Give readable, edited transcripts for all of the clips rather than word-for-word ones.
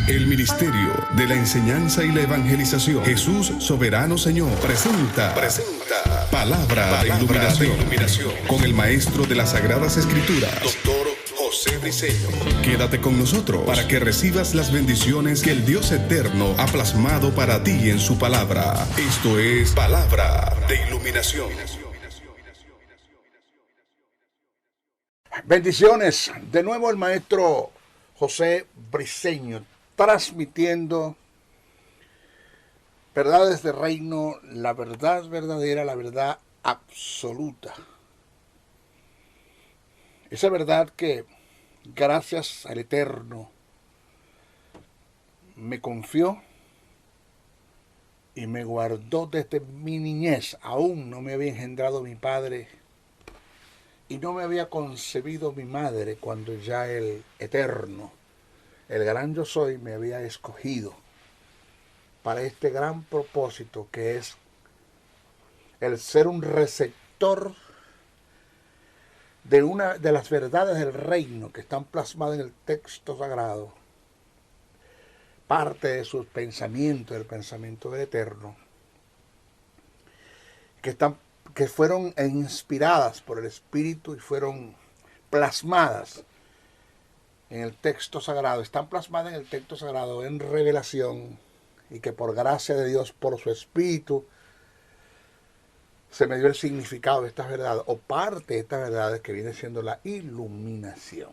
El Ministerio de la Enseñanza y la Evangelización, Jesús Soberano Señor, presenta Palabra de Iluminación con el Maestro de las Sagradas Escrituras, Dr. José Briceño. Quédate con nosotros para que recibas las bendiciones que el Dios Eterno ha plasmado para ti en su palabra. Esto es Palabra de Iluminación. Bendiciones. De nuevo el Maestro José Briceño, transmitiendo verdades de reino, la verdad verdadera, la verdad absoluta. Esa verdad que, gracias al Eterno, me confió y me guardó desde mi niñez. Aún no me había engendrado mi padre y no me había concebido mi madre cuando ya el Eterno, el gran yo soy, me había escogido para este gran propósito que es el ser un receptor de una de las verdades del reino que están plasmadas en el texto sagrado, parte de sus pensamientos, del pensamiento del Eterno, que fueron inspiradas por el Espíritu y fueron plasmadas en el texto sagrado, están plasmadas en el texto sagrado en revelación, y que por gracia de Dios, por su Espíritu, se me dio el significado de estas verdades, o parte de estas verdades que viene siendo la iluminación.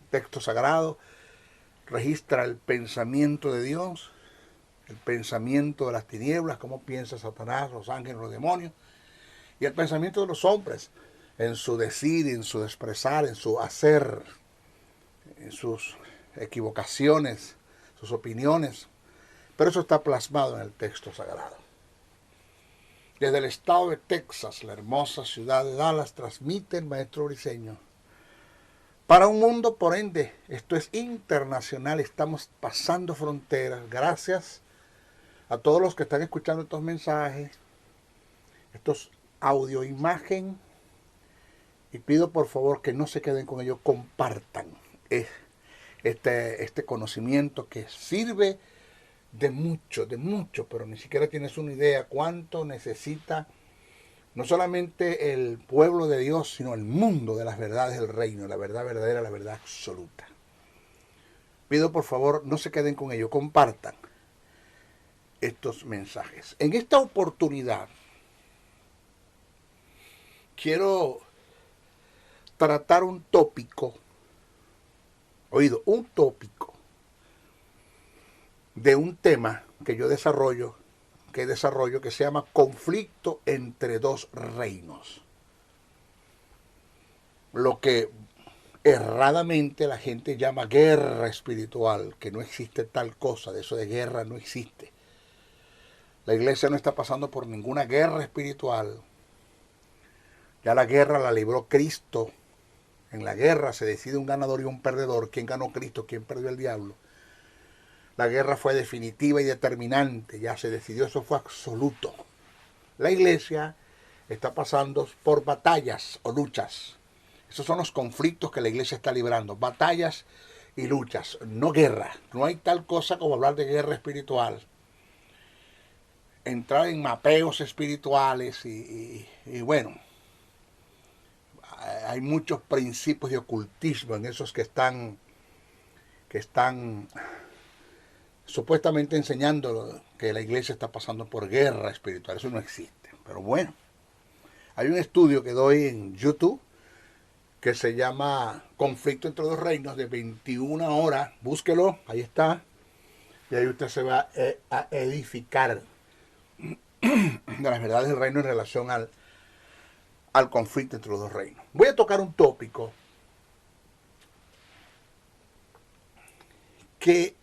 El texto sagrado registra el pensamiento de Dios, el pensamiento de las tinieblas, cómo piensa Satanás, los ángeles, los demonios, y el pensamiento de los hombres, en su decir, en su expresar, en su hacer, en sus equivocaciones, sus opiniones. Pero eso está plasmado en el texto sagrado. Desde el estado de Texas, la hermosa ciudad de Dallas, transmite el Maestro Briceño para un mundo, por ende, esto es internacional, estamos pasando fronteras. Gracias a todos los que están escuchando estos mensajes, estos audio, imagen, y pido por favor que no se queden con ellos, compartan este conocimiento que sirve de mucho, pero ni siquiera tienes una idea cuánto necesita no solamente el pueblo de Dios, sino el mundo de las verdades del reino, la verdad verdadera, la verdad absoluta. Pido por favor no se queden con ellos, compartan estos mensajes. En esta oportunidad quiero tratar un tópico de un tema que yo desarrollo, que se llama conflicto entre dos reinos. Lo que erradamente la gente llama guerra espiritual, que no existe tal cosa, de eso de guerra no existe. La iglesia no está pasando por ninguna guerra espiritual. Ya la guerra la libró Cristo. En la guerra se decide un ganador y un perdedor. ¿Quién ganó? Cristo. ¿Quién perdió? El diablo. La guerra fue definitiva y determinante. Ya se decidió, eso fue absoluto. La iglesia está pasando por batallas o luchas. Esos son los conflictos que la iglesia está librando. Batallas y luchas, no guerra. No hay tal cosa como hablar de guerra espiritual. Entrar en mapeos espirituales y bueno, hay muchos principios de ocultismo en esos que están supuestamente enseñando que la iglesia está pasando por guerra espiritual. Eso no existe. Pero bueno, hay un estudio que doy en YouTube que se llama Conflicto entre dos reinos, de 21 horas. Búsquelo, ahí está. Y ahí usted se va a edificar de las verdades del reino en relación al conflicto entre los dos reinos. Voy a tocar un tópico que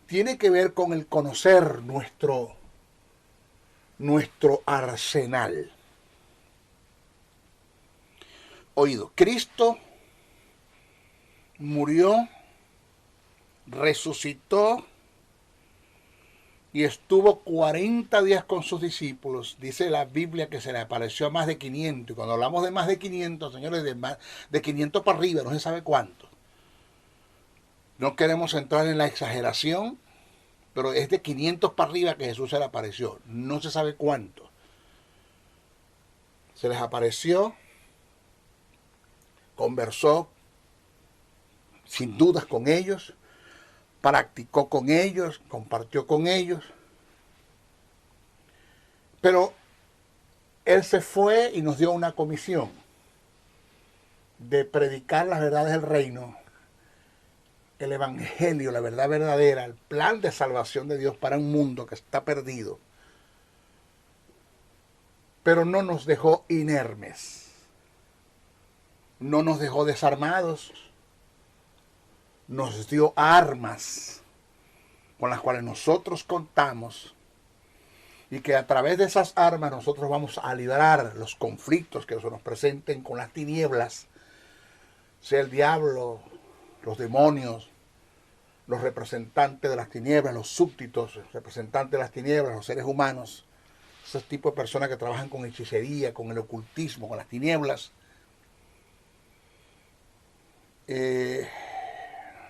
tiene que ver con el conocer nuestro arsenal. Oído, Cristo murió, resucitó y estuvo 40 días con sus discípulos. Dice la Biblia que se le apareció a más de 500. Y cuando hablamos de más de 500, señores, de 500 para arriba, no se sabe cuánto. No queremos entrar en la exageración, pero es de 500 para arriba que Jesús se le apareció. No se sabe cuánto. Se les apareció, conversó sin dudas con ellos, practicó con ellos, compartió con ellos. Pero Él se fue y nos dio una comisión de predicar las verdades del reino, el evangelio, la verdad verdadera, el plan de salvación de Dios para un mundo que está perdido. Pero no nos dejó inermes, no nos dejó desarmados, nos dio armas con las cuales nosotros contamos y que a través de esas armas nosotros vamos a librar los conflictos que se nos presenten con las tinieblas, sea el diablo, los demonios, los representantes de las tinieblas, los súbditos, representantes de las tinieblas, los seres humanos, ese tipo de personas que trabajan con hechicería, con el ocultismo, con las tinieblas.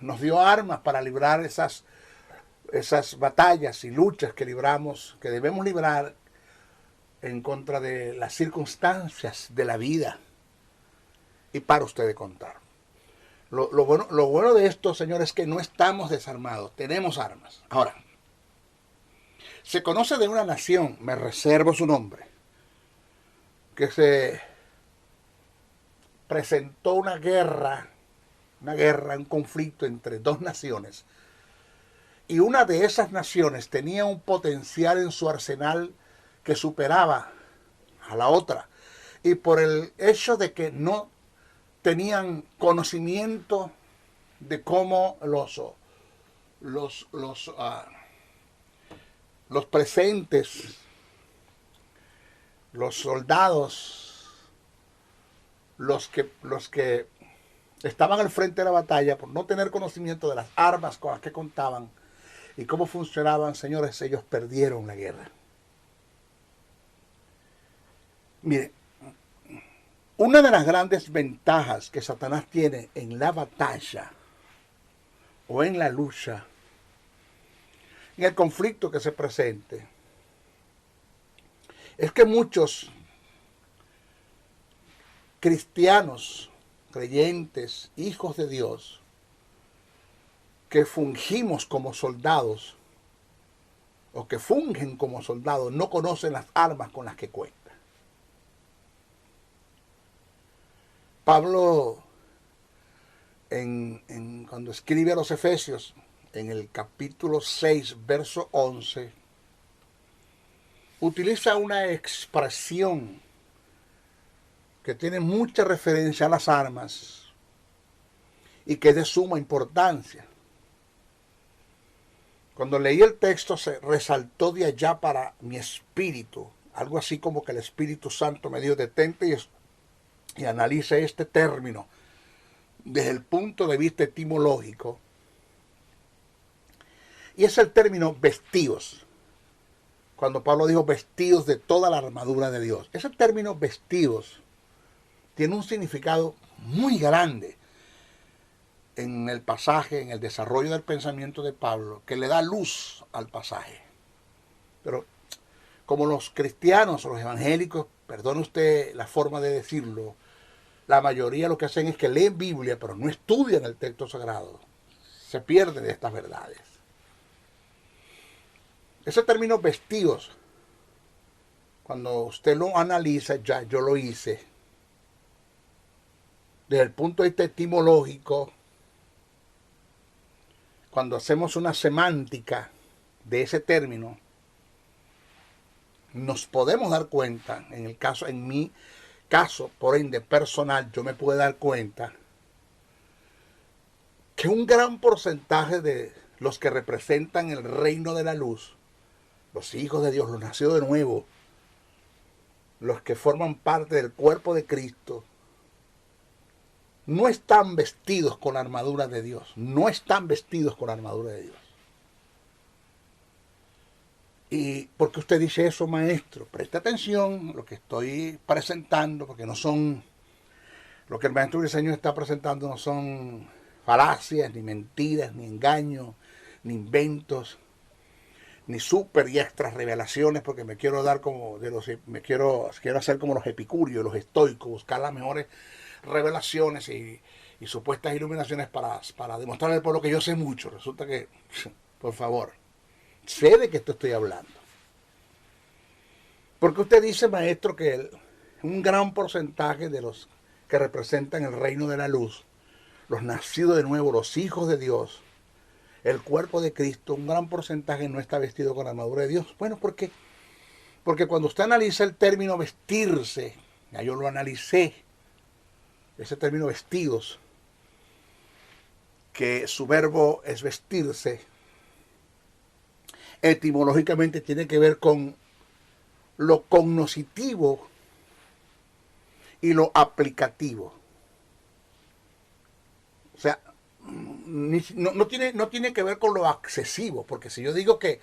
Nos dio armas para librar esas batallas y luchas que libramos, que debemos librar en contra de las circunstancias de la vida. Y para ustedes contar. Lo bueno de esto, señores, es que no estamos desarmados, tenemos armas. Ahora, se conoce de una nación, me reservo su nombre, que se presentó una guerra, un conflicto entre dos naciones. Y una de esas naciones tenía un potencial en su arsenal que superaba a la otra. Y por el hecho de que no tenían conocimiento de cómo los presentes, los soldados, los que estaban al frente de la batalla, por no tener conocimiento de las armas con las que contaban y cómo funcionaban, señores, ellos perdieron la guerra. Mire, una de las grandes ventajas que Satanás tiene en la batalla o en la lucha, en el conflicto que se presente, es que muchos cristianos, creyentes, hijos de Dios, que fungimos como soldados o que fungen como soldados, no conocen las armas con las que cuentan. Pablo, cuando escribe a los Efesios, en el capítulo 6, verso 11, utiliza una expresión que tiene mucha referencia a las armas y que es de suma importancia. Cuando leí el texto se resaltó de allá para mi espíritu, algo así como que el Espíritu Santo me dijo: detente y analice este término desde el punto de vista etimológico. Y es el término vestidos. Cuando Pablo dijo vestidos de toda la armadura de Dios. Ese término vestidos tiene un significado muy grande en el pasaje, en el desarrollo del pensamiento de Pablo, que le da luz al pasaje. Pero como los cristianos o los evangélicos, perdone usted la forma de decirlo, la mayoría lo que hacen es que leen Biblia, pero no estudian el texto sagrado. Se pierden de estas verdades. Ese término vestidos, cuando usted lo analiza, ya yo lo hice, desde el punto de vista etimológico, cuando hacemos una semántica de ese término, nos podemos dar cuenta, en mi caso, por ende personal, yo me puedo dar cuenta que un gran porcentaje de los que representan el reino de la luz, los hijos de Dios, los nacidos de nuevo, los que forman parte del cuerpo de Cristo, no están vestidos con la armadura de Dios. No están vestidos con la armadura de Dios. ¿Y por qué usted dice eso, maestro? Preste atención a lo que estoy presentando, porque no son, lo que el maestro Briceño está presentando no son falacias, ni mentiras, ni engaños, ni inventos, ni super y extras revelaciones, porque me quiero dar como de los, quiero hacer como los epicúreos, los estoicos, buscar las mejores revelaciones y supuestas iluminaciones para demostrarle al pueblo que yo sé mucho. Resulta que, por favor, sé de qué estoy hablando. Porque usted dice, maestro, que un gran porcentaje de los que representan el reino de la luz, los nacidos de nuevo, los hijos de Dios, el cuerpo de Cristo, un gran porcentaje no está vestido con la armadura de Dios. Bueno, ¿por qué? Porque cuando usted analiza el término vestirse, ya yo lo analicé, ese término vestidos, que su verbo es vestirse, etimológicamente tiene que ver con lo cognoscitivo y lo aplicativo. O sea, no tiene que ver con lo accesivo, porque si yo digo que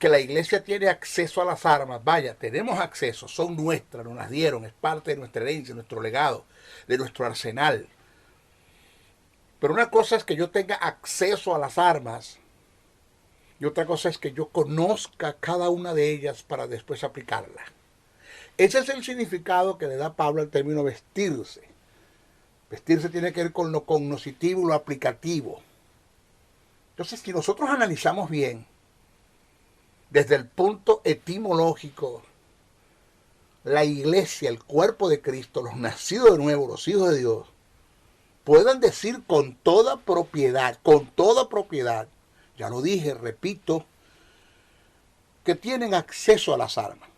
la iglesia tiene acceso a las armas, vaya, tenemos acceso, son nuestras, nos las dieron, es parte de nuestra herencia, nuestro legado, de nuestro arsenal. Pero una cosa es que yo tenga acceso a las armas y otra cosa es que yo conozca cada una de ellas para después aplicarla. Ese es el significado que le da Pablo al término vestirse. Vestirse tiene que ver con lo cognoscitivo y lo aplicativo. Entonces, si nosotros analizamos bien, desde el punto etimológico, la iglesia, el cuerpo de Cristo, los nacidos de nuevo, los hijos de Dios, puedan decir con toda propiedad, ya lo dije, repito, que tienen acceso a las armas.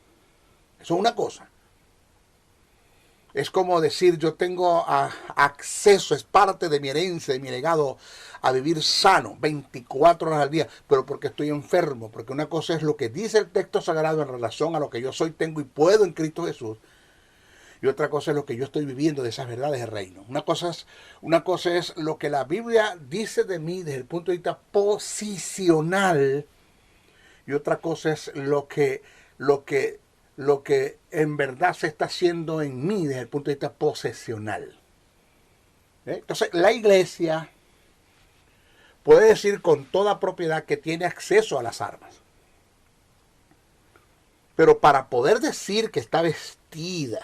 Eso es una cosa. Es como decir, yo tengo acceso, es parte de mi herencia, de mi legado, a vivir sano 24 horas al día, pero porque estoy enfermo, porque una cosa es lo que dice el texto sagrado en relación a lo que yo soy, tengo y puedo en Cristo Jesús, y otra cosa es lo que yo estoy viviendo de esas verdades del reino. Una cosa es lo que la Biblia dice de mí desde el punto de vista posicional, y otra cosa es lo que en verdad se está haciendo en mí desde el punto de vista posesional. Entonces, la iglesia puede decir con toda propiedad que tiene acceso a las armas. Pero para poder decir que está vestida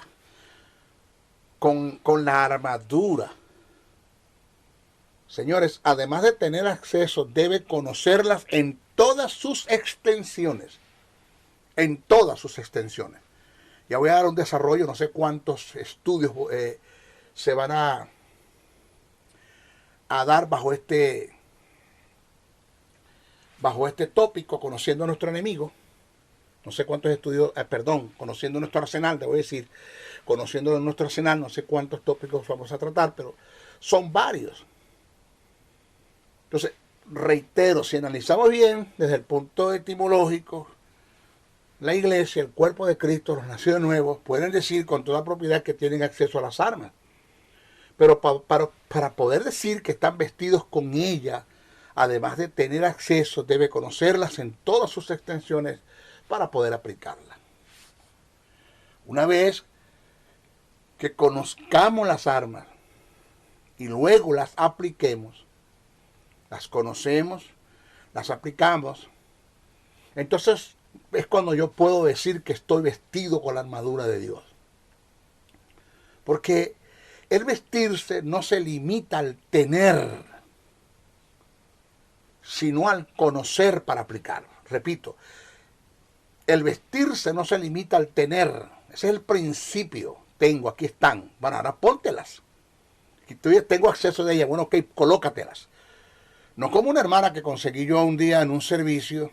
con la armadura, señores, además de tener acceso, debe conocerlas en todas sus extensiones. En todas sus extensiones. Ya voy a dar un desarrollo, no sé cuántos estudios se van a dar bajo este tópico, conociendo a nuestro enemigo. No sé cuántos estudios, conociendo nuestro arsenal, te voy a decir, conociendo nuestro arsenal, no sé cuántos tópicos vamos a tratar, pero son varios. Entonces, reitero, si analizamos bien desde el punto etimológico, la iglesia, el cuerpo de Cristo, los nacidos nuevos, pueden decir con toda propiedad que tienen acceso a las armas. Pero para poder decir que están vestidos con ella, además de tener acceso, debe conocerlas en todas sus extensiones para poder aplicarlas. Una vez que conozcamos las armas y luego las apliquemos, las conocemos, las aplicamos, entonces es cuando yo puedo decir que estoy vestido con la armadura de Dios. Porque el vestirse no se limita al tener, sino al conocer para aplicar. Repito, el vestirse no se limita al tener. Ese es el principio. Tengo, aquí están. Bueno, ahora póntelas. Si tú tengo acceso de ellas, bueno, ok, colócatelas. No como una hermana que conseguí yo un día en un servicio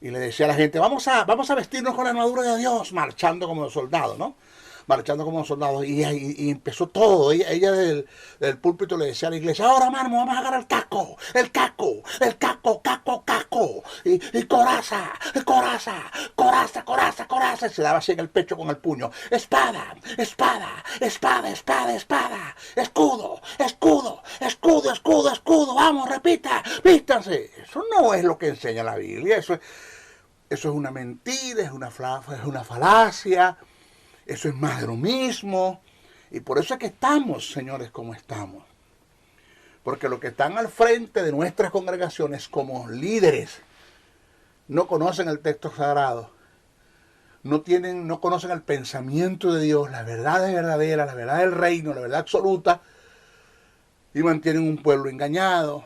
y le decía a la gente, vamos a vestirnos con la armadura de Dios, marchando como soldados, ¿no? Marchando como soldados. Y empezó todo. Ella del púlpito le decía a la iglesia, ahora, hermano, vamos a agarrar el casco. Y coraza. Y se daba así en el pecho con el puño. Espada. Escudo. Vamos, repita. Vístanse. Eso no es lo que enseña la Biblia. Eso es una mentira, es una falacia. Eso es más de lo mismo. Y por eso es que estamos, señores, como estamos. Porque los que están al frente de nuestras congregaciones como líderes no conocen el texto sagrado, no conocen el pensamiento de Dios, la verdad es verdadera, la verdad del reino, la verdad absoluta, y mantienen un pueblo engañado,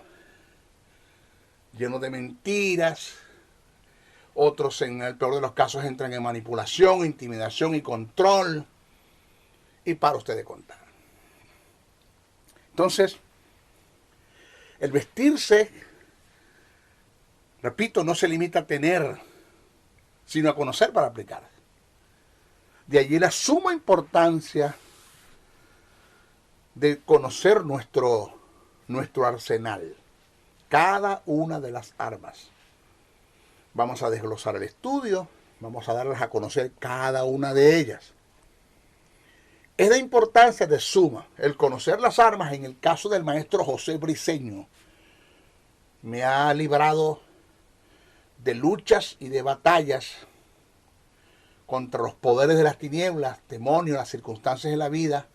lleno de mentiras. Otros, en el peor de los casos, entran en manipulación, intimidación y control. Y para ustedes contar. Entonces, el vestirse, repito, no se limita a tener, sino a conocer para aplicar. De allí la suma importancia de conocer nuestro arsenal, cada una de las armas. Vamos a desglosar el estudio, vamos a darles a conocer cada una de ellas. Es de importancia de suma el conocer las armas. En el caso del maestro José Briceño, me ha librado de luchas y de batallas contra los poderes de las tinieblas, demonios, las circunstancias de la vida,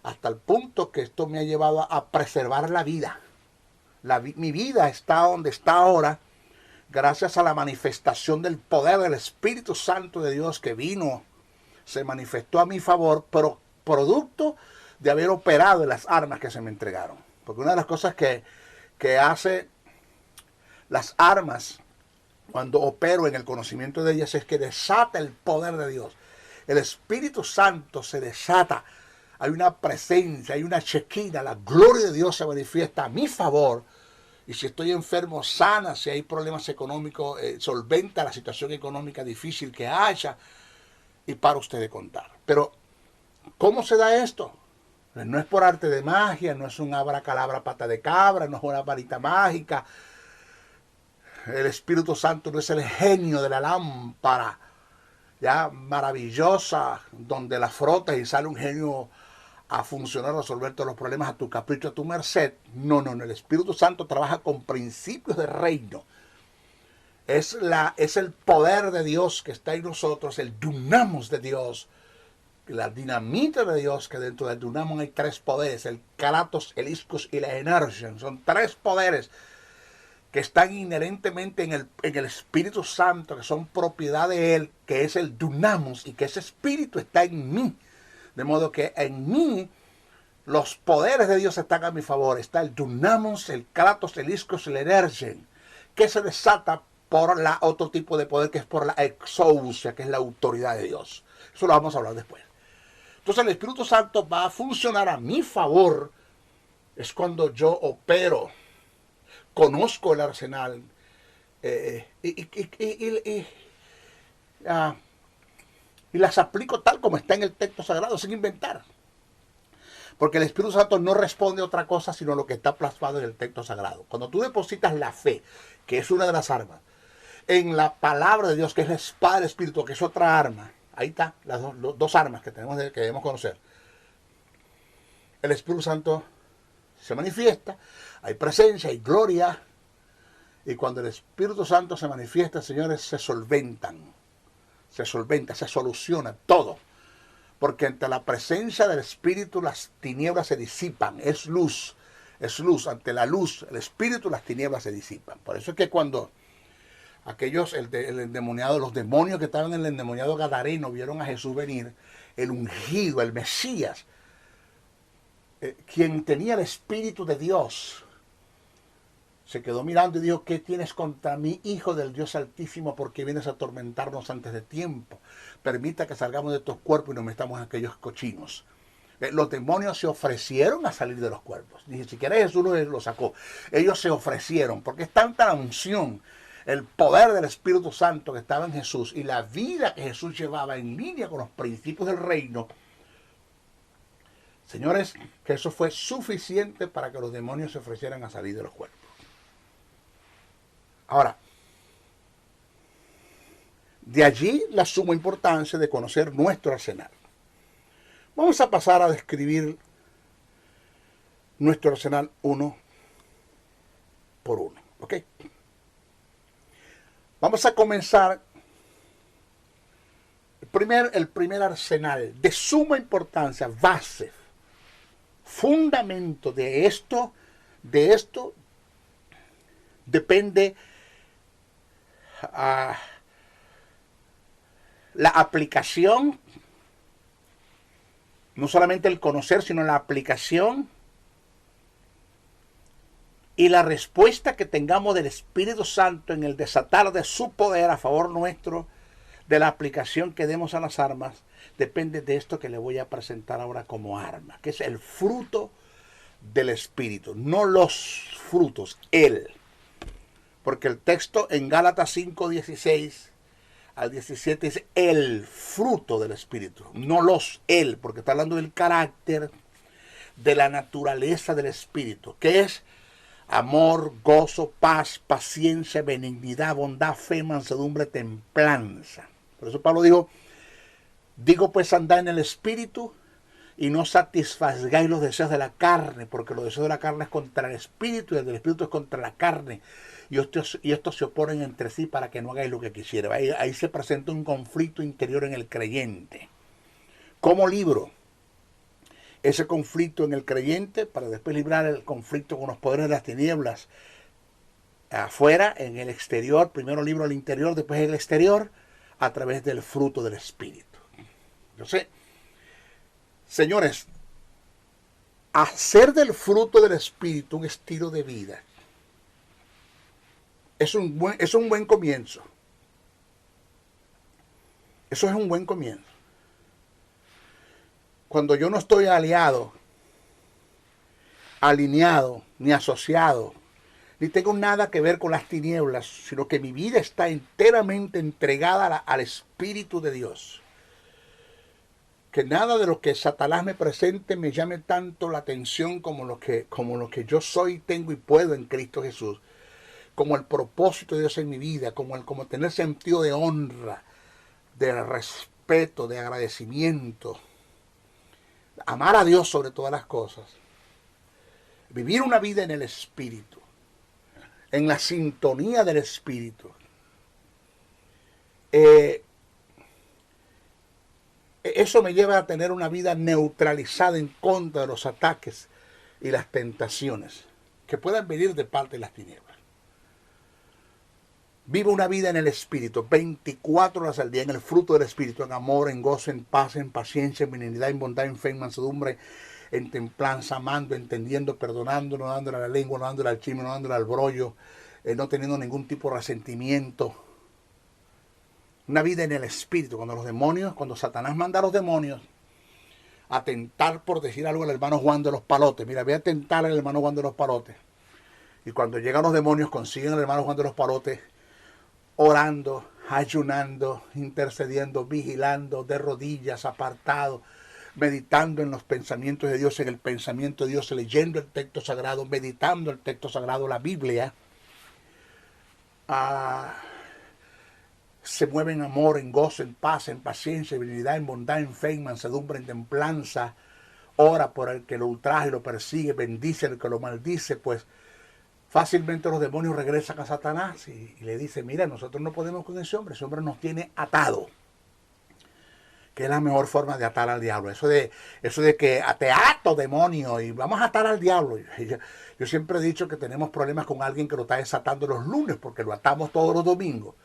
hasta el punto que esto me ha llevado a preservar la vida. Mi vida está donde está ahora, gracias a la manifestación del poder del Espíritu Santo de Dios que vino, se manifestó a mi favor, pero producto de haber operado en las armas que se me entregaron. Porque una de las cosas que hace las armas cuando opero en el conocimiento de ellas es que desata el poder de Dios. El Espíritu Santo se desata. Hay una presencia, hay una chequina, la gloria de Dios se manifiesta a mi favor. Y si estoy enfermo, sana. Si hay problemas económicos, solventa la situación económica difícil que haya. Y para usted de contar. Pero, ¿cómo se da esto? Pues no es por arte de magia, no es un abracadabra pata de cabra, no es una varita mágica. El Espíritu Santo no es el genio de la lámpara, ya maravillosa, donde la frotas y sale un genio a funcionar, a resolver todos los problemas a tu capricho, a tu merced. No, el Espíritu Santo trabaja con principios de reino. Es el poder de Dios que está en nosotros, el dunamos de Dios, la dinamita de Dios, que dentro del dunamos hay tres poderes, el kratos, el ischus y la energia. Son tres poderes que están inherentemente en el Espíritu Santo, que son propiedad de Él, que es el dunamos, y que ese Espíritu está en mí. De modo que en mí los poderes de Dios están a mi favor. Está el dunamos, el kratos, el ischus y la energia, que se desata por otro tipo de poder, que es por la exousia, que es la autoridad de Dios. Eso lo vamos a hablar después. Entonces el Espíritu Santo va a funcionar a mi favor. Es cuando yo opero, conozco el arsenal y las aplico tal como está en el texto sagrado, sin inventar. Porque el Espíritu Santo no responde a otra cosa sino lo que está plasmado en el texto sagrado. Cuando tú depositas la fe, que es una de las armas, en la palabra de Dios, que es la espada del Espíritu, que es otra arma, ahí está, las dos armas que debemos conocer. El Espíritu Santo se manifiesta, hay presencia, hay gloria, y cuando el Espíritu Santo se manifiesta, señores, se soluciona todo. Porque ante la presencia del Espíritu las tinieblas se disipan, es luz, ante la luz, el Espíritu, las tinieblas se disipan. Por eso es que cuando aquellos, el endemoniado, los demonios que estaban en el endemoniado gadareno vieron a Jesús venir, el ungido, el Mesías, quien tenía el Espíritu de Dios, se quedó mirando y dijo: ¿qué tienes contra mí, Hijo del Dios Altísimo? ¿Por qué vienes a atormentarnos antes de tiempo? Permita que salgamos de estos cuerpos y nos metamos en aquellos cochinos. Los demonios se ofrecieron a salir de los cuerpos. Ni siquiera Jesús los sacó. Ellos se ofrecieron, porque es tanta la unción, el poder del Espíritu Santo que estaba en Jesús y la vida que Jesús llevaba en línea con los principios del reino, señores, que eso fue suficiente para que los demonios se ofrecieran a salir de los cuerpos. Ahora, de allí la suma importancia de conocer nuestro arsenal. Vamos a pasar a describir nuestro arsenal uno por uno. ¿Ok? Vamos a comenzar. El primer arsenal de suma importancia, base, fundamento de esto, De esto depende la aplicación, no solamente el conocer, sino la aplicación y la respuesta que tengamos del Espíritu Santo en el desatar de su poder a favor nuestro, de la aplicación que demos a las armas, depende de esto que le voy a presentar ahora como arma, que es el fruto del Espíritu, no los frutos, él. Porque el texto en Gálatas 5:16 al 17 es el fruto del Espíritu, no los él, porque está hablando del carácter, de la naturaleza del Espíritu, que es amor, gozo, paz, paciencia, benignidad, bondad, fe, mansedumbre, templanza. Por eso Pablo digo pues andad en el Espíritu y no satisfagáis los deseos de la carne, porque los deseos de la carne es contra el Espíritu y el del Espíritu es contra la carne. Y estos se oponen entre sí para que no hagáis lo que quisiera. Ahí se presenta un conflicto interior en el creyente. ¿Cómo libro ese conflicto en el creyente para después librar el conflicto con los poderes de las tinieblas afuera, en el exterior? Primero libro el interior, después el exterior, a través del fruto del Espíritu. Yo sé, señores, hacer del fruto del Espíritu un estilo de vida es un buen comienzo. Eso es un buen comienzo. Cuando yo no estoy alineado, ni asociado, ni tengo nada que ver con las tinieblas, sino que mi vida está enteramente entregada al Espíritu de Dios. Que nada de lo que Satanás me presente me llame tanto la atención como lo que yo soy, tengo y puedo en Cristo Jesús. Como el propósito de Dios en mi vida, como tener sentido de honra, de respeto, de agradecimiento. Amar a Dios sobre todas las cosas. Vivir una vida en el Espíritu. En la sintonía del Espíritu. Eso me lleva a tener una vida neutralizada en contra de los ataques y las tentaciones que puedan venir de parte de las tinieblas. Vivo una vida en el Espíritu, 24 horas al día, en el fruto del Espíritu, en amor, en gozo, en paz, en paciencia, en benignidad, en bondad, en fe, en mansedumbre, en templanza, amando, entendiendo, perdonando, no dándole a la lengua, no dándole al chisme, no dándole al brollo, no teniendo ningún tipo de resentimiento. Una vida en el Espíritu, cuando Satanás manda a los demonios a tentar, por decir algo, al hermano Juan de los Palotes. Mira, voy a tentar al hermano Juan de los Palotes. Y cuando llegan los demonios, consiguen al hermano Juan de los Palotes, orando, ayunando, intercediendo, vigilando, de rodillas, apartado, meditando en los pensamientos de Dios, en el pensamiento de Dios, leyendo el texto sagrado, meditando el texto sagrado, la Biblia. Se mueve en amor, en gozo, en paz, en paciencia, en benignidad, en bondad, en fe, en mansedumbre, en templanza. Ora por el que lo ultraja y lo persigue, bendice al que lo maldice, pues fácilmente los demonios regresan a Satanás y le dicen, mira, nosotros no podemos con ese hombre nos tiene atado. Que es la mejor forma de atar al diablo. Eso de que te ato, demonio, y vamos a atar al diablo. Yo siempre he dicho que tenemos problemas con alguien que lo está desatando los lunes, porque lo atamos todos los domingos.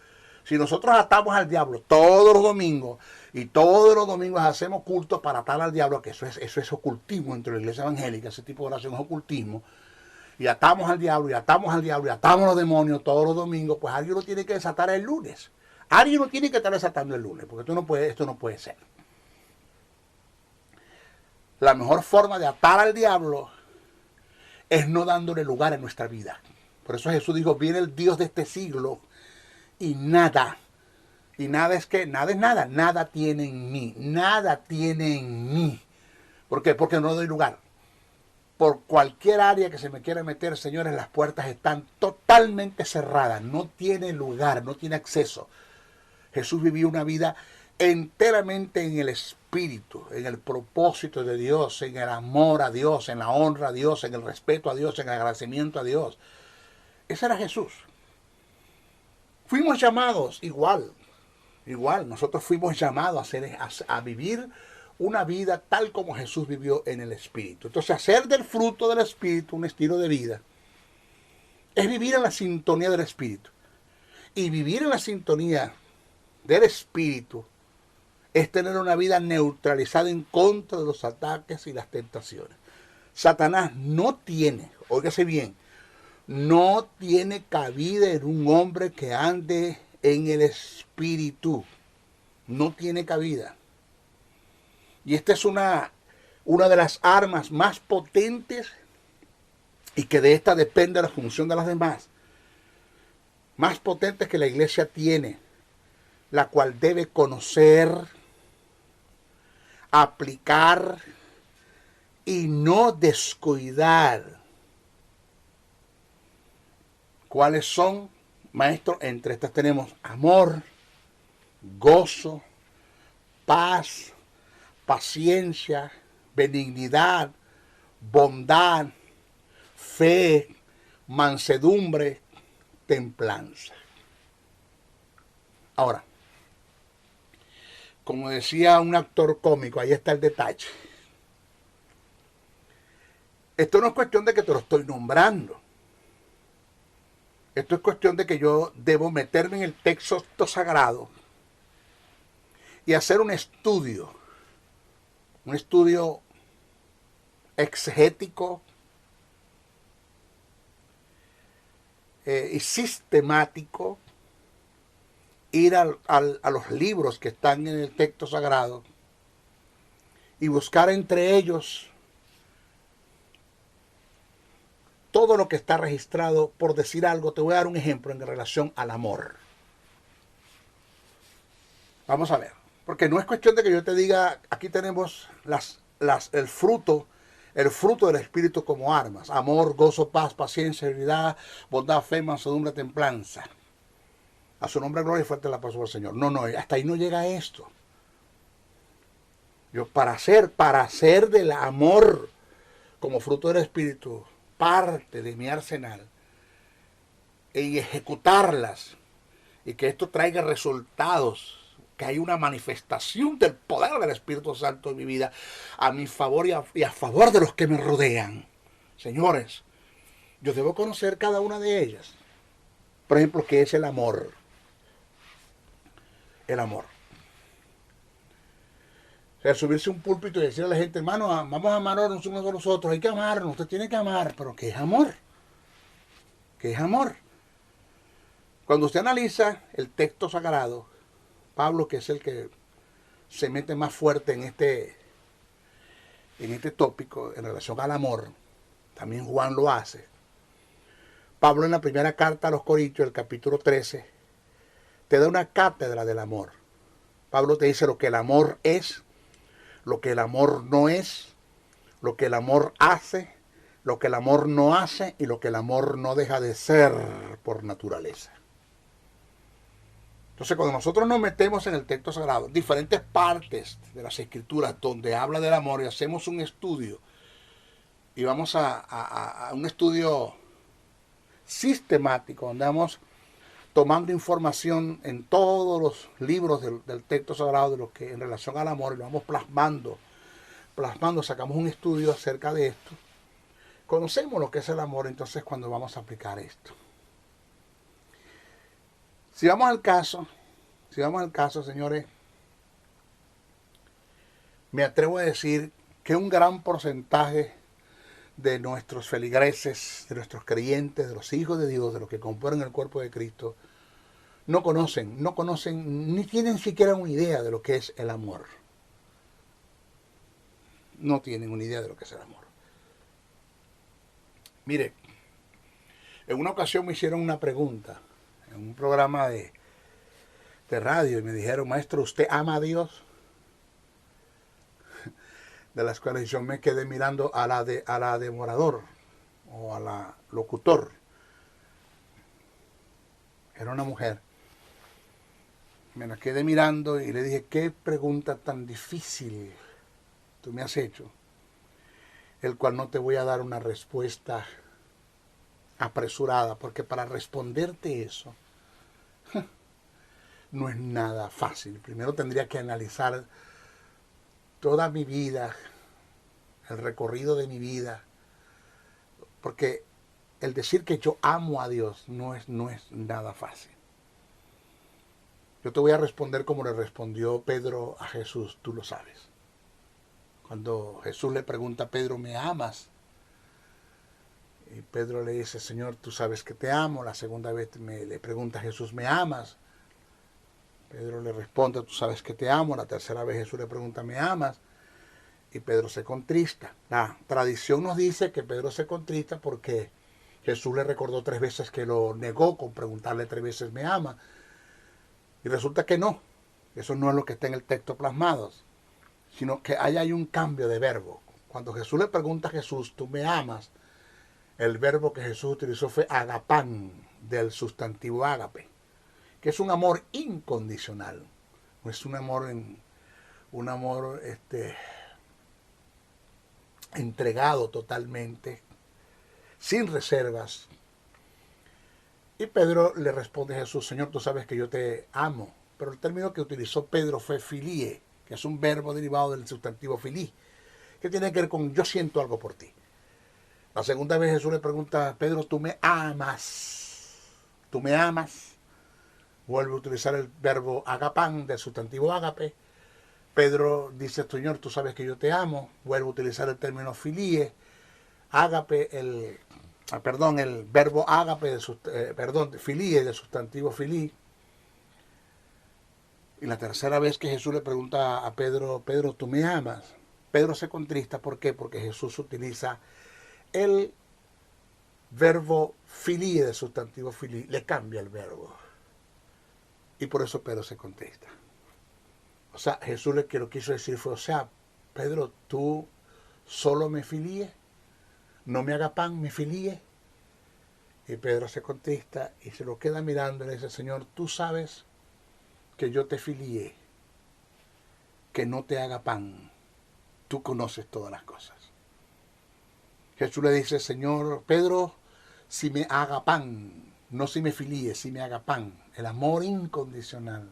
Si nosotros atamos al diablo todos los domingos, y todos los domingos hacemos cultos para atar al diablo, que eso es ocultismo entre la iglesia evangélica, ese tipo de oración es ocultismo, y atamos al diablo, y atamos al diablo, y atamos a los demonios todos los domingos, pues alguien lo tiene que desatar el lunes. Alguien lo tiene que estar desatando el lunes, porque esto no puede ser. La mejor forma de atar al diablo es no dándole lugar en nuestra vida. Por eso Jesús dijo, viene el Dios de este siglo y nada es nada, nada tiene en mí. ¿Por qué? Porque no doy lugar. Por cualquier área que se me quiera meter, señores, las puertas están totalmente cerradas, no tiene lugar, no tiene acceso. Jesús vivió una vida enteramente en el Espíritu, en el propósito de Dios, en el amor a Dios, en la honra a Dios, en el respeto a Dios, en el agradecimiento a Dios. Ese era Jesús. Fuimos llamados igual, nosotros fuimos llamados a vivir una vida tal como Jesús vivió en el Espíritu. Entonces, hacer del fruto del Espíritu un estilo de vida es vivir en la sintonía del Espíritu. Y vivir en la sintonía del Espíritu es tener una vida neutralizada en contra de los ataques y las tentaciones. Satanás no tiene, óigase bien, no tiene cabida en un hombre que ande en el Espíritu. No tiene cabida. Y esta es una de las armas más potentes, y que de esta depende la función de las demás, más potentes que la iglesia tiene, la cual debe conocer, aplicar y no descuidar. ¿Cuáles son, maestro? Entre estas tenemos amor, gozo, paz, paciencia, benignidad, bondad, fe, mansedumbre, templanza. Ahora, como decía un actor cómico, ahí está el detalle. Esto no es cuestión de que te lo estoy nombrando. Esto es cuestión de que yo debo meterme en el texto sagrado y hacer un estudio exegético y sistemático, ir a los libros que están en el texto sagrado y buscar entre ellos todo lo que está registrado. Por decir algo, te voy a dar un ejemplo en relación al amor. Vamos a ver, porque no es cuestión de que yo te diga, aquí tenemos el fruto del Espíritu como armas: amor, gozo, paz, paciencia, serenidad, bondad, fe, mansedumbre, templanza. A su nombre, gloria y fuerte la paz del Señor. No, hasta ahí no llega esto. Yo para hacer del amor como fruto del Espíritu parte de mi arsenal y ejecutarlas, y que esto traiga resultados, que hay una manifestación del poder del Espíritu Santo en mi vida, a mi favor y a favor de los que me rodean. Señores, yo debo conocer cada una de ellas. Por ejemplo, ¿qué es el amor? El amor. O sea, subirse a un púlpito y decirle a la gente: hermano, vamos a amarnos unos a los otros, hay que amarnos, usted tiene que amar. Pero ¿qué es amor? ¿Qué es amor? Cuando usted analiza el texto sagrado, Pablo, que es el que se mete más fuerte en este tópico en relación al amor, también Juan lo hace. Pablo, en la primera carta a los Corintios, el capítulo 13, te da una cátedra del amor. Pablo te dice lo que el amor es, lo que el amor no es, lo que el amor hace, lo que el amor no hace y lo que el amor no deja de ser por naturaleza. Entonces, cuando nosotros nos metemos en el texto sagrado, diferentes partes de las Escrituras donde habla del amor, y hacemos un estudio, y vamos a un estudio sistemático, donde vamos tomando información en todos los libros del texto sagrado de lo que en relación al amor, y lo vamos plasmando, sacamos un estudio acerca de esto, conocemos lo que es el amor. Entonces, cuando vamos a aplicar esto, si vamos al caso, señores, me atrevo a decir que un gran porcentaje de nuestros feligreses, de nuestros creyentes, de los hijos de Dios, de los que componen el cuerpo de Cristo, no conocen, ni tienen siquiera una idea de lo que es el amor. No tienen una idea de lo que es el amor. Mire, en una ocasión me hicieron una pregunta en un programa de radio y me dijeron: maestro, ¿usted ama a Dios? De las cuales yo me quedé mirando a la demorador o a la locutor. Era una mujer. Me la quedé mirando y le dije: qué pregunta tan difícil tú me has hecho, el cual no te voy a dar una respuesta apresurada, porque para responderte eso no es nada fácil. Primero tendría que analizar toda mi vida, el recorrido de mi vida, porque el decir que yo amo a Dios no es nada fácil. Yo te voy a responder como le respondió Pedro a Jesús, tú lo sabes. Cuando Jesús le pregunta a Pedro, ¿me amas? Y Pedro le dice, Señor, tú sabes que te amo. La segunda vez le pregunta a Jesús, ¿me amas? Pedro le responde, tú sabes que te amo. La tercera vez Jesús le pregunta, ¿me amas? Y Pedro se contrista. La tradición nos dice que Pedro se contrista porque Jesús le recordó 3 veces que lo negó con preguntarle 3 veces, ¿me ama? Y resulta que no. Eso no es lo que está en el texto plasmado, sino que ahí hay un cambio de verbo. Cuando Jesús le pregunta a Jesús, ¿tú me amas? El verbo que Jesús utilizó fue agapán, del sustantivo ágape, que es un amor incondicional. No es un amor entregado totalmente, sin reservas. Y Pedro le responde a Jesús, Señor, tú sabes que yo te amo. Pero el término que utilizó Pedro fue filie, que es un verbo derivado del sustantivo filí, que tiene que ver con yo siento algo por ti. La segunda vez Jesús le pregunta a Pedro, ¿tú me amas? ¿Tú me amas? Vuelve a utilizar el verbo agapán, del sustantivo ágape. Pedro dice, Señor, tú sabes que yo te amo. Vuelve a utilizar el término filie. Ágape, el verbo ágape, filie, del sustantivo filí. Y la tercera vez que Jesús le pregunta a Pedro, Pedro, ¿tú me amas? Pedro se contrista, ¿por qué? Porque Jesús utiliza el verbo filí, del sustantivo filí, le cambia el verbo. Y por eso Pedro se contrista. O sea, Jesús lo que lo quiso decir fue, o sea, Pedro, tú solo me filíes, no me haga pan, me filíes. Y Pedro se contrista y se lo queda mirando y le dice, Señor, tú sabes que yo te filié, que no te haga pan, tú conoces todas las cosas. Jesús le dice, Señor, Pedro, si me haga pan, no si me filíe, si me haga pan. El amor incondicional,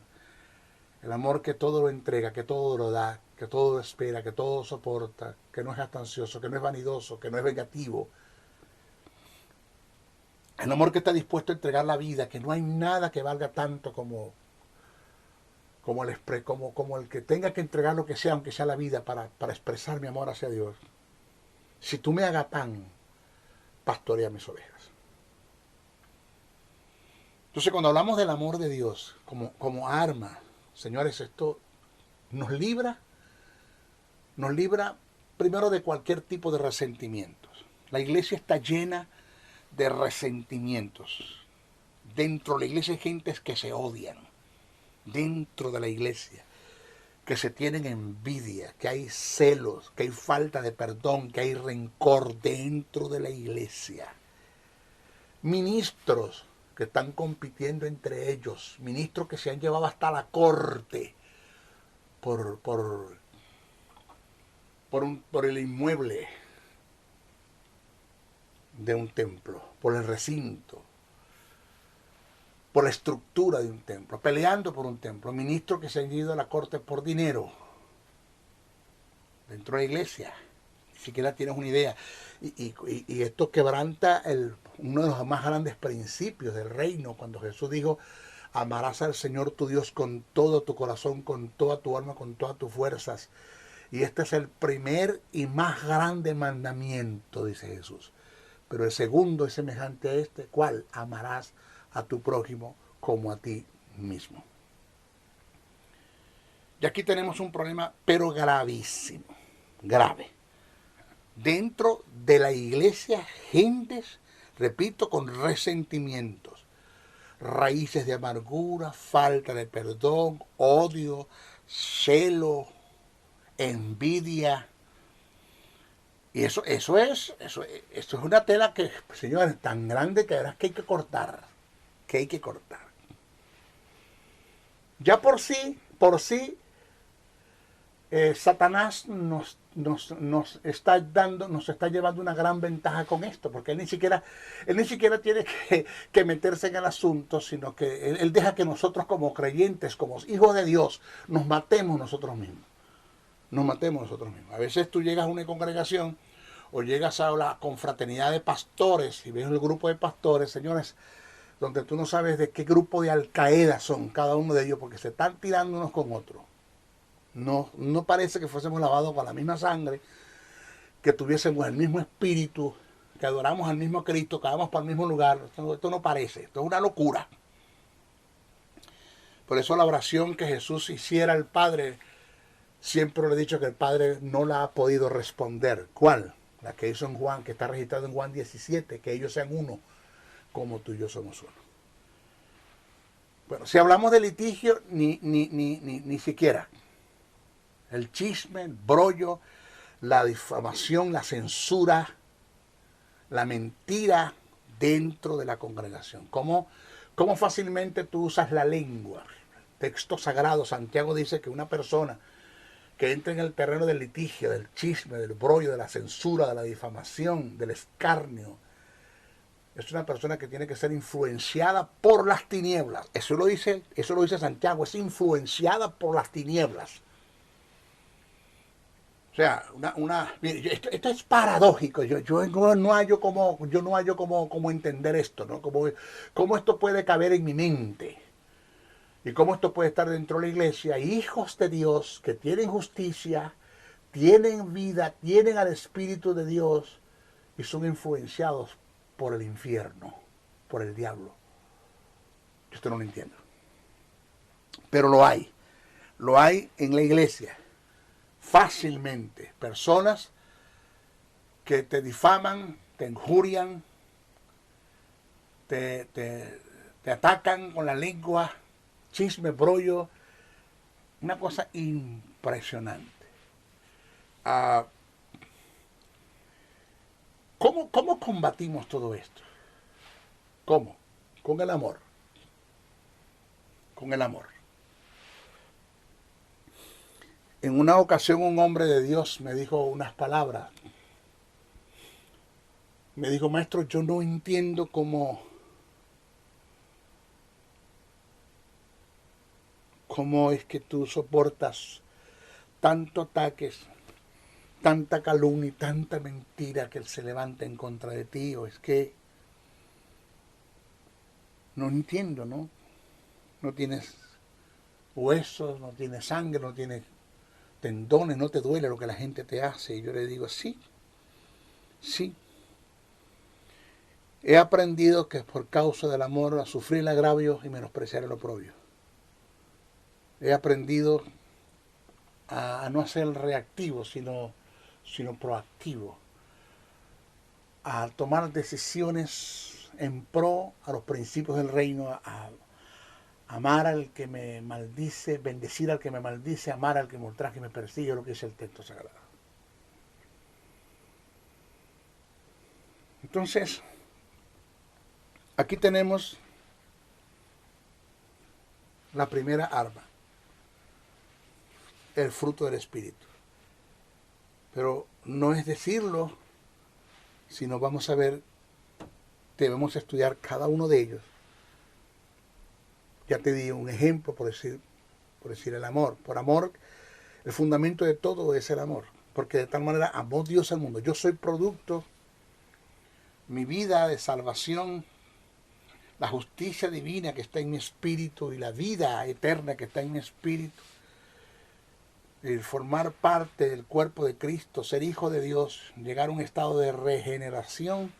el amor que todo lo entrega, que todo lo da, que todo lo espera, que todo lo soporta, que no es jactancioso, que no es vanidoso, que no es vengativo. El amor que está dispuesto a entregar la vida, que no hay nada que valga tanto como el que tenga que entregar lo que sea, aunque sea la vida, para expresar mi amor hacia Dios. Si tú me hagas pan, pastorea mis ovejas. Entonces, cuando hablamos del amor de Dios como arma, señores, esto nos libra primero de cualquier tipo de resentimientos. La iglesia está llena de resentimientos. Dentro de la iglesia hay gentes que se odian. Dentro de la iglesia, que se tienen envidia, que hay celos, que hay falta de perdón, que hay rencor dentro de la iglesia. Ministros que están compitiendo entre ellos, ministros que se han llevado hasta la corte por el inmueble de un templo, por el recinto, por la estructura de un templo, peleando por un templo, ministros que se han ido a la corte por dinero, dentro de la iglesia, ni siquiera tienes una idea. Y esto quebranta uno de los más grandes principios del reino, cuando Jesús dijo, amarás al Señor tu Dios con todo tu corazón, con toda tu alma, con todas tus fuerzas. Y este es el primer y más grande mandamiento, dice Jesús. Pero el segundo es semejante a este, ¿cuál? Amarás a tu prójimo como a ti mismo. Y aquí tenemos un problema, pero gravísimo, grave. Dentro de la iglesia, gentes, repito, con resentimientos, raíces de amargura, falta de perdón, odio, celo, envidia. Y eso es una tela que, señores, tan grande que verás que hay que cortar. Ya por sí, Satanás nos está llevando una gran ventaja con esto, porque él ni siquiera tiene que meterse en el asunto, sino que él deja que nosotros como creyentes, como hijos de Dios, nos matemos nosotros mismos. nos matemos nosotros mismos. A veces tú llegas a una congregación o llegas a la confraternidad de pastores y ves el grupo de pastores, señores, donde tú no sabes de qué grupo de Al Qaeda son cada uno de ellos porque se están tirando unos con otros. No parece que fuésemos lavados con la misma sangre, que tuviésemos el mismo espíritu, que adoramos al mismo Cristo, que vamos para el mismo lugar. Esto no parece, esto es una locura. Por eso la oración que Jesús hiciera al Padre, siempre le he dicho que el Padre no la ha podido responder. ¿Cuál? La que hizo en Juan, que está registrada en Juan 17, que ellos sean uno, como tú y yo somos uno. Bueno, si hablamos de litigio, ni siquiera. El chisme, el brollo, la difamación, la censura, la mentira dentro de la congregación. ¿Cómo fácilmente tú usas la lengua? Texto sagrado, Santiago dice que una persona que entra en el terreno del litigio, del chisme, del brollo, de la censura, de la difamación, del escarnio, es una persona que tiene que ser influenciada por las tinieblas. Eso lo dice Santiago, es influenciada por las tinieblas. O sea, esto es paradójico. Yo no hallo cómo entender esto, ¿no? Cómo esto puede caber en mi mente. Y cómo esto puede estar dentro de la iglesia. Hijos de Dios que tienen justicia, tienen vida, tienen al Espíritu de Dios y son influenciados por el infierno, por el diablo. Yo esto no lo entiendo. Pero lo hay en la iglesia. Fácilmente, personas que te difaman, te injurian, te atacan con la lengua, chisme, brollo, una cosa impresionante. ¿Cómo combatimos todo esto? ¿Cómo? Con el amor. Con el amor. En una ocasión un hombre de Dios me dijo unas palabras. Me dijo, maestro, yo no entiendo cómo es que tú soportas tantos ataques, tanta calumnia y tanta mentira que se levanta en contra de ti. O es que no entiendo, ¿no? No tienes huesos, no tienes sangre, no tienes tendones, no te duele lo que la gente te hace. Y yo le digo, sí. He aprendido que por causa del amor a sufrir el agravio y menospreciar el oprobio. He aprendido a no ser reactivo, sino proactivo. A tomar decisiones en pro a los principios del reino, a amar al que me maldice, bendecir al que me maldice, amar al que me ultraja y me persigue, lo que dice el texto sagrado. Entonces, aquí tenemos la primera arma, el fruto del Espíritu. Pero no es decirlo, sino vamos a ver, debemos estudiar cada uno de ellos. Ya te di un ejemplo por decir el amor. Por amor, el fundamento de todo es el amor. Porque de tal manera amó Dios al mundo. Yo soy producto, mi vida de salvación, la justicia divina que está en mi espíritu y la vida eterna que está en mi espíritu. El formar parte del cuerpo de Cristo, ser hijo de Dios, llegar a un estado de regeneración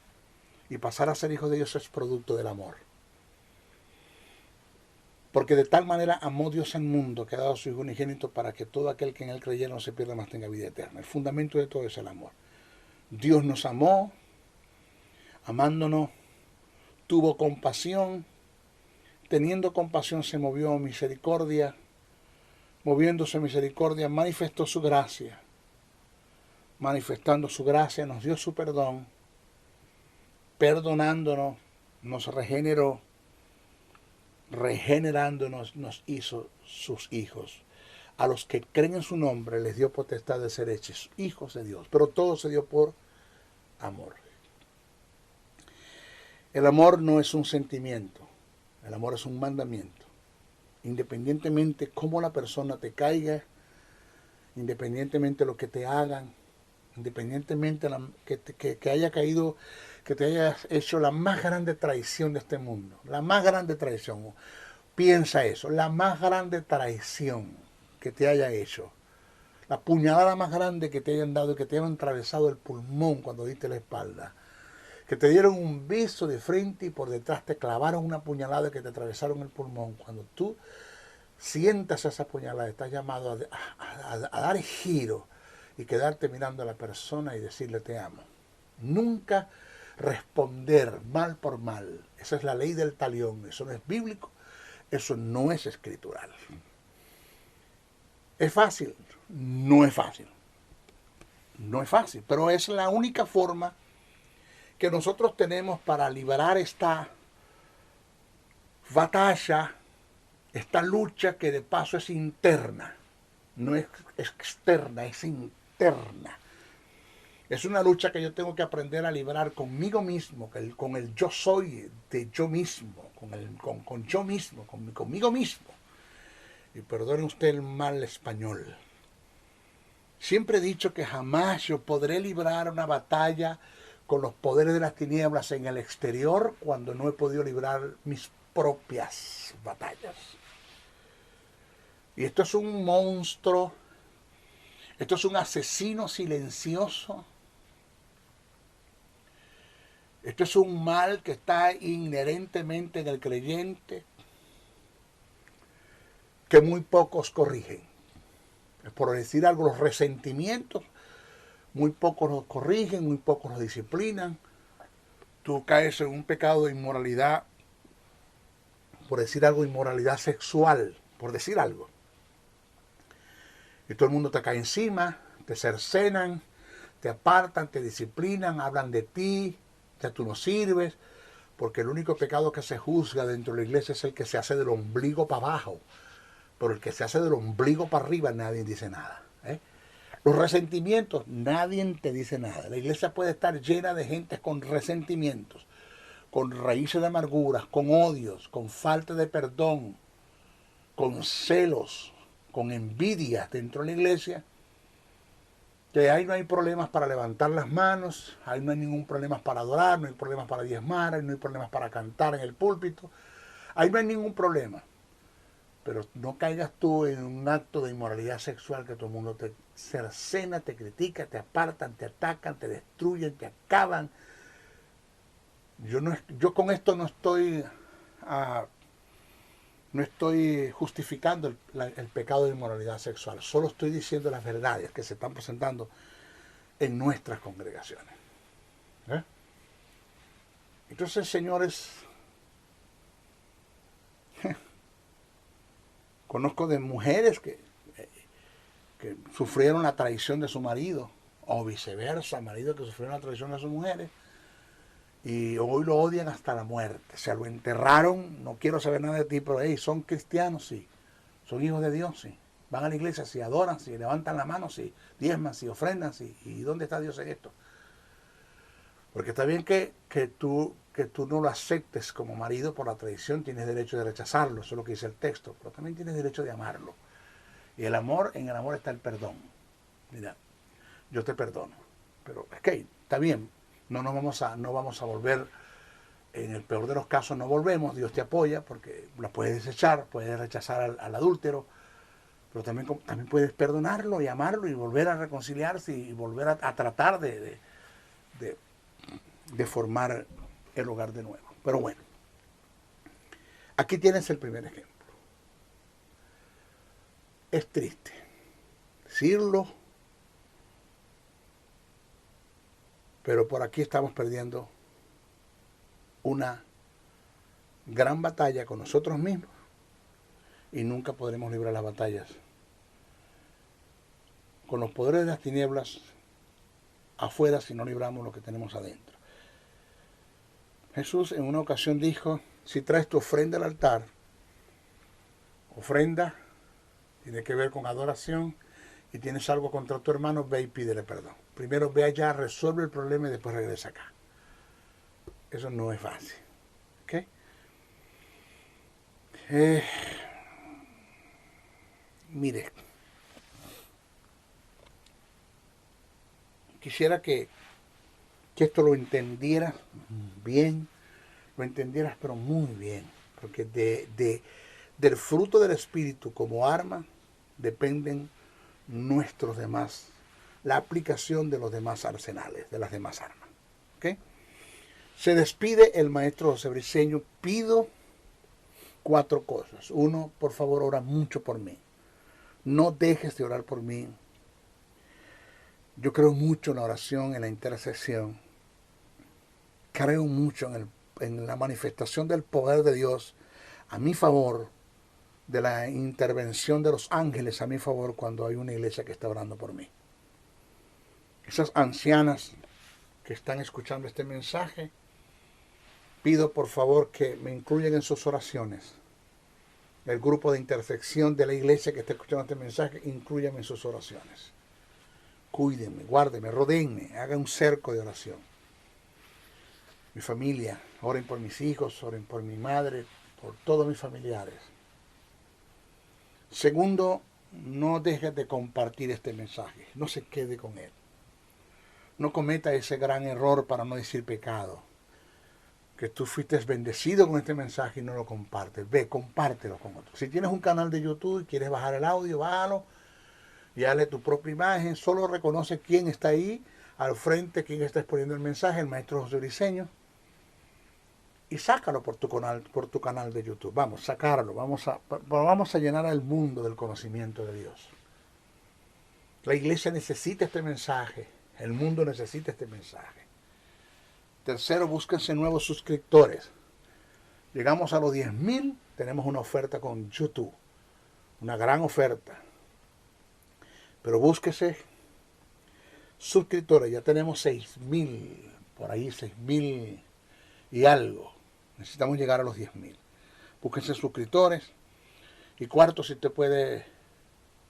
y pasar a ser hijo de Dios es producto del amor. Porque de tal manera amó Dios al mundo que ha dado a su Hijo unigénito para que todo aquel que en él creyera no se pierda, más tenga vida eterna. El fundamento de todo es el amor. Dios nos amó, amándonos, tuvo compasión, teniendo compasión se movió a misericordia, moviéndose a misericordia manifestó su gracia, manifestando su gracia nos dio su perdón, perdonándonos nos regeneró, regenerándonos nos hizo sus hijos. A los que creen en su nombre les dio potestad de ser hechos hijos de Dios. Pero todo se dio por amor. El amor no es un sentimiento. El amor es un mandamiento. Independientemente cómo la persona te caiga, independientemente de lo que te hagan, independientemente de que haya caído, que te hayas hecho la más grande traición de este mundo, la más grande traición. Piensa eso, la más grande traición que te haya hecho, la puñalada más grande que te hayan dado y que te hayan atravesado el pulmón cuando diste la espalda, que te dieron un beso de frente y por detrás te clavaron una puñalada que te atravesaron el pulmón. Cuando tú sientas esa puñalada, estás llamado a dar giro y quedarte mirando a la persona y decirle te amo. Nunca responder mal por mal. Esa es la ley del talión. Eso no es bíblico, eso no es escritural. ¿Es fácil? No es fácil. No es fácil, pero es la única forma que nosotros tenemos para liberar esta batalla, esta lucha que de paso es interna, no es externa, es interna. Es una lucha que yo tengo que aprender a librar conmigo mismo, con el yo soy de yo mismo, con yo mismo, conmigo mismo. Y perdone usted el mal español. Siempre he dicho que jamás yo podré librar una batalla con los poderes de las tinieblas en el exterior cuando no he podido librar mis propias batallas. Y esto es un monstruo, esto es un asesino silencioso, esto es un mal que está inherentemente en el creyente, que muy pocos corrigen. Por decir algo, los resentimientos, muy pocos los corrigen, muy pocos los disciplinan. Tú caes en un pecado de inmoralidad, por decir algo, inmoralidad sexual, por decir algo. Y todo el mundo te cae encima, te cercenan, te apartan, te disciplinan, hablan de ti, ya tú no sirves, porque el único pecado que se juzga dentro de la iglesia es el que se hace del ombligo para abajo. Pero el que se hace del ombligo para arriba, nadie dice nada. Los resentimientos, nadie te dice nada. La iglesia puede estar llena de gente con resentimientos, con raíces de amarguras, con odios, con falta de perdón, con celos, con envidias dentro de la iglesia, que ahí no hay problemas para levantar las manos, ahí no hay ningún problema para adorar, no hay problemas para diezmar, ahí no hay problemas para cantar en el púlpito, ahí no hay ningún problema. Pero no caigas tú en un acto de inmoralidad sexual que todo el mundo te cercena, te critica, te apartan, te atacan, te destruyen, te acaban. Yo con esto no estoy justificando el pecado de inmoralidad sexual. Solo estoy diciendo las verdades que se están presentando en nuestras congregaciones. Entonces, señores, conozco de mujeres que sufrieron la traición de su marido, o viceversa, maridos que sufrieron la traición de sus mujeres, y hoy lo odian hasta la muerte. Se lo enterraron, no quiero saber nada de ti, pero hey, son cristianos, sí. Son hijos de Dios, sí. Van a la iglesia, sí. Adoran, sí. Levantan la mano, sí. Diezman, sí. Ofrendan, sí. ¿Y dónde está Dios en esto? Porque está bien que tú no lo aceptes como marido por la traición, tienes derecho de rechazarlo, eso es lo que dice el texto, pero también tienes derecho de amarlo. Y en el amor está el perdón. Mira, yo te perdono. Pero es que está bien, no vamos a volver, en el peor de los casos no volvemos, Dios te apoya porque la puedes desechar, puedes rechazar al adúltero, pero también puedes perdonarlo y amarlo y volver a reconciliarse y volver a tratar de formar el hogar de nuevo. Pero bueno, aquí tienes el primer ejemplo. Es triste decirlo, pero por aquí estamos perdiendo una gran batalla con nosotros mismos y nunca podremos librar las batallas con los poderes de las tinieblas afuera si no libramos lo que tenemos adentro. Jesús en una ocasión dijo, si traes tu ofrenda al altar, ofrenda tiene que ver con adoración, y tienes algo contra tu hermano, ve y pídele perdón. Primero ve allá, resuelve el problema y después regresa acá. Eso no es fácil. ¿Okay? Mire, quisiera que esto lo entendieras bien, lo entendieras pero muy bien, porque del fruto del Espíritu como arma dependen nuestros demás, la aplicación de los demás arsenales, de las demás armas. ¿Okay? Se despide el maestro José Briceño. Pido 4 cosas. 1, por favor, ora mucho por mí. No dejes de orar por mí. Yo creo mucho en la oración, en la intercesión. Creo mucho en la manifestación del poder de Dios a mi favor, de la intervención de los ángeles a mi favor cuando hay una iglesia que está orando por mí. Esas ancianas que están escuchando este mensaje, pido por favor que me incluyan en sus oraciones. El grupo de intersección de la iglesia que está escuchando este mensaje, inclúyanme en sus oraciones. Cuídenme, guárdenme, rodéenme, hagan un cerco de oración. Mi familia, oren por mis hijos, oren por mi madre, por todos mis familiares. Segundo, no dejes de compartir este mensaje, no se quede con él. No cometa ese gran error, para no decir pecado, que tú fuiste bendecido con este mensaje y no lo compartes. Ve, compártelo con otros. Si tienes un canal de YouTube y quieres bajar el audio, bájalo y hazle tu propia imagen. Solo reconoce quién está ahí al frente, quién está exponiendo el mensaje, el maestro José Briceño. Y sácalo por tu canal de YouTube. Vamos, sacarlo. Vamos a llenar al mundo del conocimiento de Dios. La iglesia necesita este mensaje. El mundo necesita este mensaje. Tercero, búsquense nuevos suscriptores. Llegamos a los 10,000. Tenemos una oferta con YouTube. Una gran oferta. Pero búsquese suscriptores. Ya tenemos 6,000. Por ahí 6,000 y algo. Necesitamos llegar a los 10,000. Búsquense suscriptores. Y cuarto, si usted puede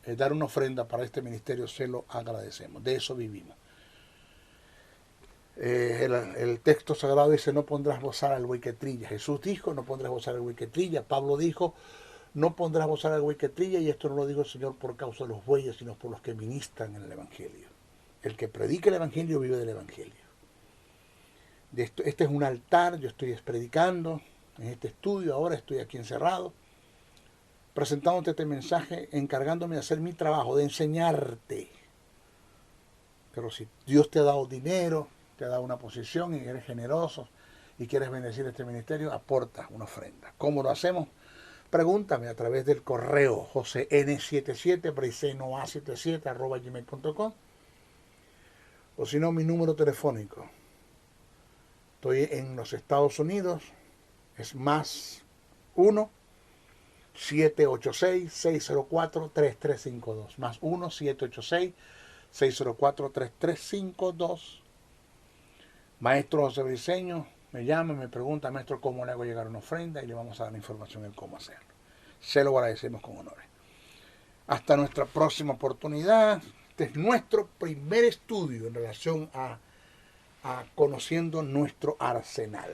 dar una ofrenda para este ministerio, se lo agradecemos. De eso vivimos. El texto sagrado dice: no pondrás bozal al buey que trilla. Jesús dijo: no pondrás bozal al buey que trilla. Pablo dijo: no pondrás bozal al buey que trilla. Y esto no lo dijo el Señor por causa de los bueyes, sino por los que ministran en el Evangelio. El que predica el Evangelio vive del Evangelio. Este es un altar. Yo estoy predicando en este estudio. Ahora estoy aquí encerrado, presentándote este mensaje, encargándome de hacer mi trabajo, de enseñarte. Pero si Dios te ha dado dinero, te ha dado una posición y eres generoso y quieres bendecir este ministerio, aporta una ofrenda. ¿Cómo lo hacemos? Pregúntame a través del correo josn77bricenoa77@gmail.com, o si no, mi número telefónico. Estoy en los Estados Unidos, es más 1-786-604-3352, más 1-786-604-3352. Maestro José Briceño me llama, me pregunta: maestro, ¿cómo le hago llegar una ofrenda? Y le vamos a dar la información en cómo hacerlo. Se lo agradecemos con honores. Hasta nuestra próxima oportunidad. Este es nuestro primer estudio en relación a conociendo nuestro arsenal.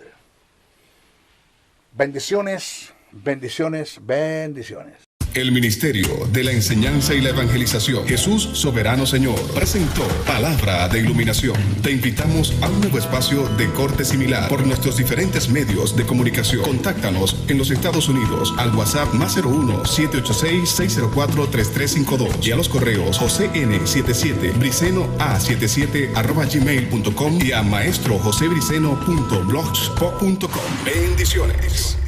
Bendiciones, bendiciones, bendiciones. El Ministerio de la Enseñanza y la Evangelización, Jesús Soberano Señor, presentó Palabra de Iluminación. Te invitamos a un nuevo espacio de corte similar por nuestros diferentes medios de comunicación. Contáctanos en los Estados Unidos al WhatsApp más 01-786-604-3352 y a los correos josn77bricenoa77@gmail.com y a maestrojosebriceno.blogspot.com. Bendiciones.